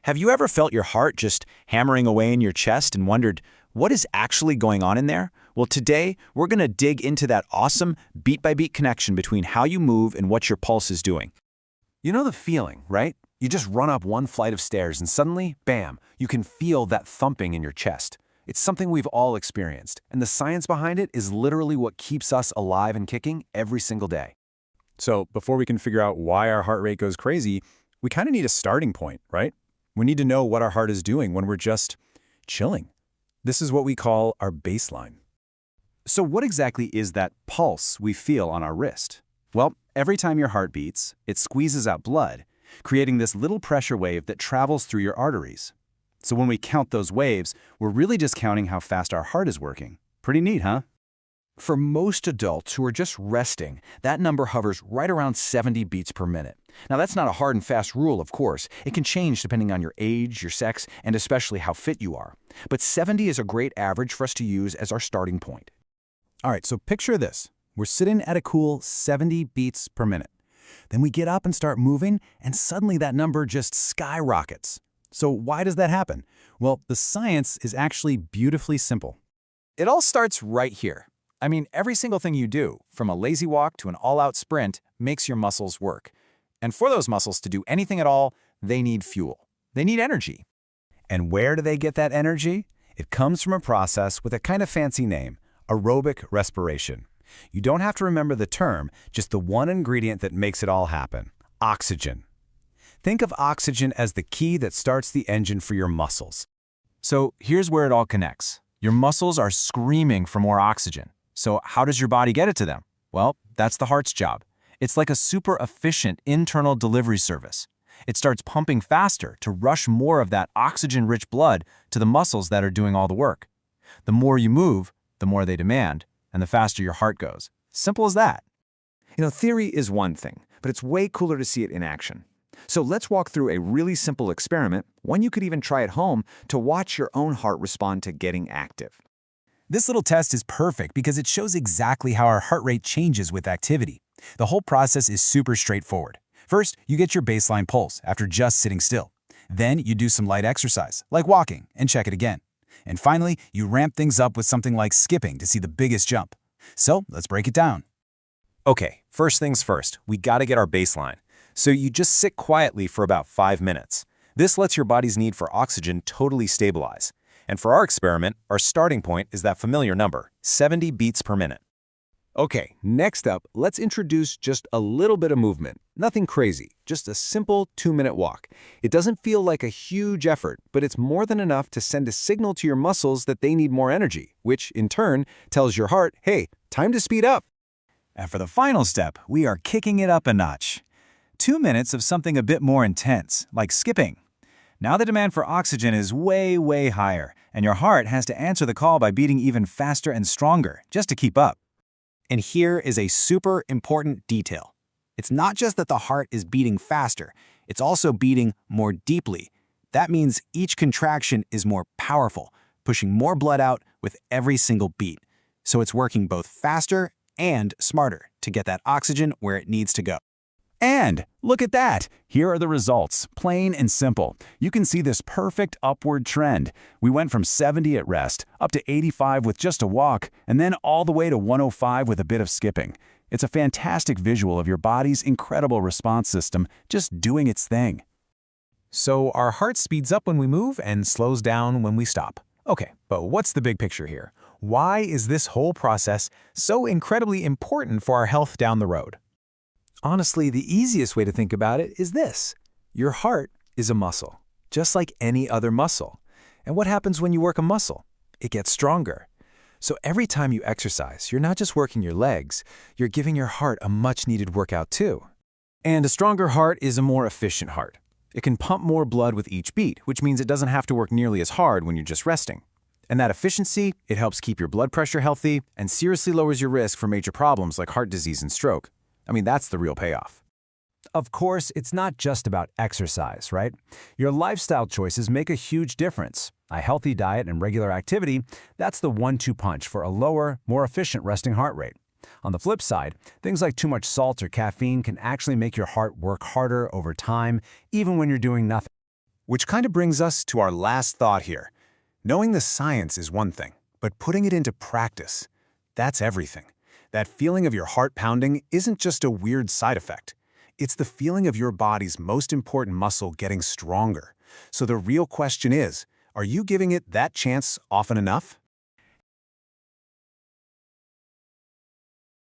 Have you ever felt your heart just hammering away in your chest and wondered, what is actually going on in there? Well, today, we're going to dig into that awesome beat-by-beat connection between how you move and what your pulse is doing. You know the feeling, right? You just run up one flight of stairs and suddenly, bam, you can feel that thumping in your chest. It's something we've all experienced, and the science behind it is literally what keeps us alive and kicking every single day. So before we can figure out why our heart rate goes crazy, we kind of need a starting point, right? We need to know what our heart is doing when we're just chilling. This is what we call our baseline. So what exactly is that pulse we feel on our wrist? Well, every time your heart beats, it squeezes out blood, creating this little pressure wave that travels through your arteries. So when we count those waves, we're really just counting how fast our heart is working. Pretty neat, huh? For most adults who are just resting, that number hovers right around 70 beats per minute. Now, that's not a hard and fast rule, of course. It can change depending on your age, your sex, and especially how fit you are. But 70 is a great average for us to use as our starting point. All right, so picture this. We're sitting at a cool 70 beats per minute. Then we get up and start moving, and suddenly that number just skyrockets. So why does that happen? Well, the science is actually beautifully simple. It all starts right here. I mean, every single thing you do, from a lazy walk to an all-out sprint, makes your muscles work. And for those muscles to do anything at all, they need fuel. They need energy. And where do they get that energy? It comes from a process with a kind of fancy name, aerobic respiration. You don't have to remember the term, just the one ingredient that makes it all happen, oxygen. Think of oxygen as the key that starts the engine for your muscles. So here's where it all connects. Your muscles are screaming for more oxygen. So how does your body get it to them? Well, that's the heart's job. It's like a super efficient internal delivery service. It starts pumping faster to rush more of that oxygen-rich blood to the muscles that are doing all the work. The more you move, the more they demand, and the faster your heart goes. Simple as that. You know, theory is one thing, but it's way cooler to see it in action. So let's walk through a really simple experiment, one you could even try at home, to watch your own heart respond to getting active. This little test is perfect because it shows exactly how our heart rate changes with activity. The whole process is super straightforward. First, you get your baseline pulse after just sitting still. Then you do some light exercise, like walking, and check it again. And finally, you ramp things up with something like skipping to see the biggest jump. So let's break it down. Okay, first things first, we gotta get our baseline. So you just sit quietly for about 5 minutes. This lets your body's need for oxygen totally stabilize. And for our experiment, our starting point is that familiar number, 70 beats per minute. Okay, next up, let's introduce just a little bit of movement. Nothing crazy, just a simple 2-minute walk. It doesn't feel like a huge effort, but it's more than enough to send a signal to your muscles that they need more energy, which in turn tells your heart, hey, time to speed up. And for the final step, we are kicking it up a notch. 2 minutes of something a bit more intense, like skipping. Now the demand for oxygen is way, way higher, and your heart has to answer the call by beating even faster and stronger, just to keep up. And here is a super important detail. It's not just that the heart is beating faster, it's also beating more deeply. That means each contraction is more powerful, pushing more blood out with every single beat. So it's working both faster and smarter to get that oxygen where it needs to go. And look at that! Here are the results, plain and simple. You can see this perfect upward trend. We went from 70 at rest, up to 85 with just a walk, and then all the way to 105 with a bit of skipping. It's a fantastic visual of your body's incredible response system just doing its thing. So our heart speeds up when we move and slows down when we stop. Okay, but what's the big picture here? Why is this whole process so incredibly important for our health down the road? Honestly, the easiest way to think about it is this. Your heart is a muscle, just like any other muscle. And what happens when you work a muscle? It gets stronger. So every time you exercise, you're not just working your legs, you're giving your heart a much-needed workout too. And a stronger heart is a more efficient heart. It can pump more blood with each beat, which means it doesn't have to work nearly as hard when you're just resting. And that efficiency, it helps keep your blood pressure healthy and seriously lowers your risk for major problems like heart disease and stroke. I mean, that's the real payoff. Of course, it's not just about exercise, right? Your lifestyle choices make a huge difference. A healthy diet and regular activity, that's the 1-2 punch for a lower, more efficient resting heart rate. On the flip side, things like too much salt or caffeine can actually make your heart work harder over time, even when you're doing nothing. Which kind of brings us to our last thought here. Knowing the science is one thing, but putting it into practice, that's everything. That feeling of your heart pounding isn't just a weird side effect. It's the feeling of your body's most important muscle getting stronger. So the real question is, are you giving it that chance often enough?